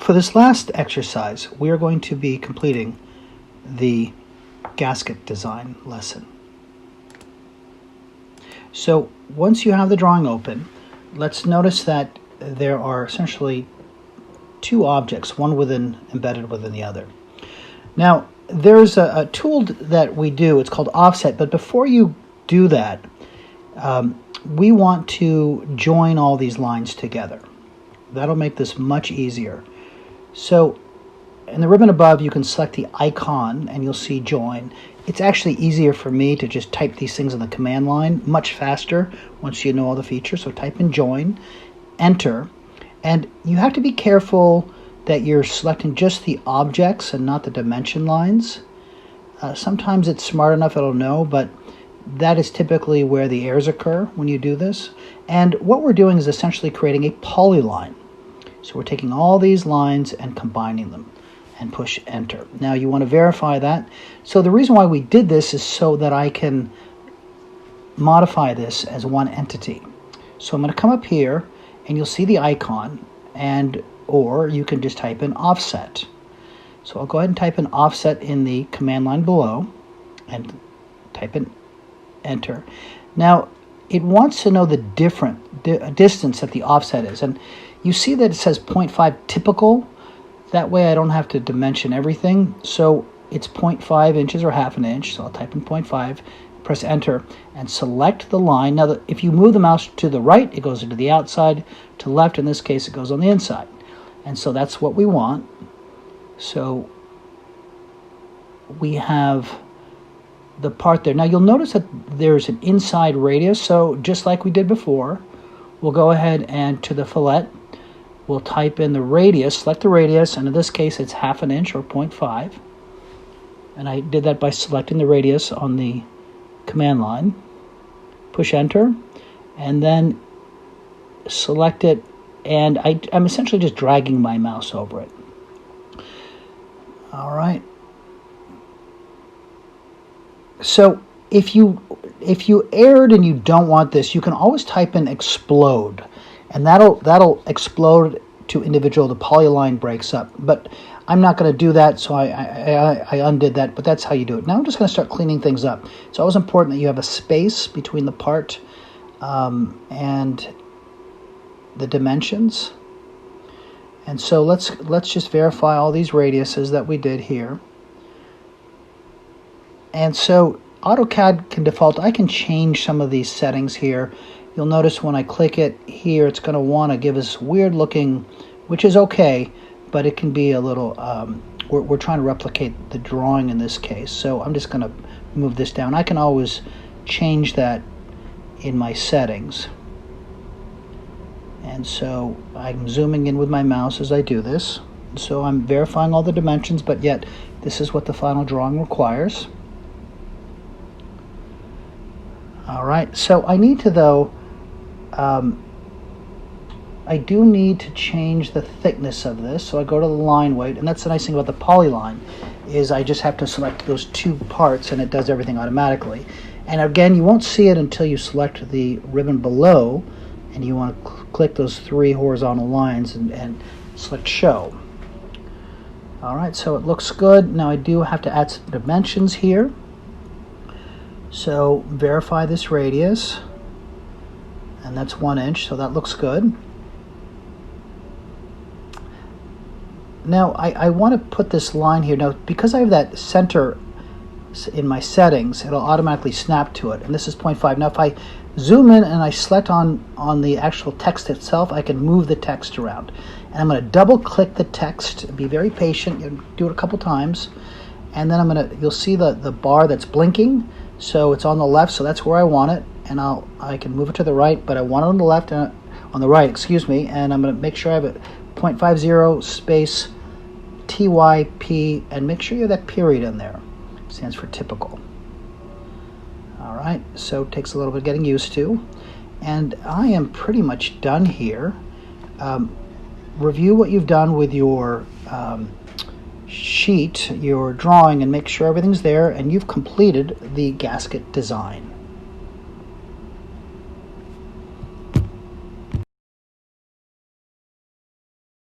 For this last exercise, we are going to be completing the gasket design lesson. So once you have the drawing open, let's notice that there are essentially two objects, one embedded within the other. Now, there's a tool that we do, it's called offset, but before you do that, we want to join all these lines together. That'll make this much easier. So in the ribbon above, you can select the icon and you'll see join. It's actually easier for me to just type these things in the command line, much faster once you know all the features. So type in join, enter, and you have to be careful that you're selecting just the objects and not the dimension lines. Sometimes it's smart enough it'll know, but that is typically where the errors occur when you do this. And what we're doing is essentially creating a polyline. So we're taking all these lines and combining them, and push enter. Now you want to verify that. So the reason why we did this is so that I can modify this as one entity. So I'm going to come up here and you'll see the icon, or you can just type in offset. So I'll go ahead and type in offset in the command line below and type in enter. Now it wants to know the distance that the offset is, and you see that it says 0.5 typical. That way I don't have to dimension everything. So it's 0.5 inches or half an inch. So I'll type in 0.5, press enter, and select the line. Now, if you move the mouse to the right, it goes into the outside. To the left, in this case, it goes on the inside. And so that's what we want. So we have the part there. Now you'll notice that there's an inside radius. So just like we did before, we'll go ahead and to the fillet, we'll type in the radius, select the radius, and in this case it's half an inch or 0.5. And I did that by selecting the radius on the command line. Push enter, and then select it, and I'm essentially just dragging my mouse over it. All right. So if you erred and you don't want this, you can always type in explode, and that'll explode to individual. The polyline breaks up, but I'm not going to do that, so I undid that. But that's how you do it. Now I'm just going to start cleaning things up. It's always important that you have a space between the part and the dimensions. And so let's just verify all these radiuses that we did here. And so AutoCAD can default. I can change some of these settings here. You'll notice when I click it here, it's going to want to give us weird looking, which is okay, but it can be a little, we're trying to replicate the drawing in this case. So I'm just going to move this down. I can always change that in my settings. And so I'm zooming in with my mouse as I do this. So I'm verifying all the dimensions, but yet this is what the final drawing requires. All right, so I need to, though, I do need to change the thickness of this. So I go to the line weight, and that's the nice thing about the polyline, is I just have to select those two parts and it does everything automatically. And again, you won't see it until you select the ribbon below, and you want to click those three horizontal lines and select show. All right, so it looks good. Now I do have to add some dimensions here. So verify this radius, and that's 1 inch, so that looks good. Now I want to put this line here. Now because I have that center in my settings, it'll automatically snap to it, and this is 0.5. Now if I zoom in and I select on the actual text itself, I can move the text around. And I'm going to double click the text. Be very patient. You do it a couple times, and then you'll see the bar that's blinking. So it's on the left, so that's where I want it, and I can move it to the right, but I want it on the left, on the right, excuse me, and I'm going to make sure I have it 0.50 space TYP, and make sure you have that period in there. It stands for typical. All right, so it takes a little bit getting used to, and I am pretty much done here. Review what you've done with your sheet, your drawing, and make sure everything's there and you've completed the gasket design.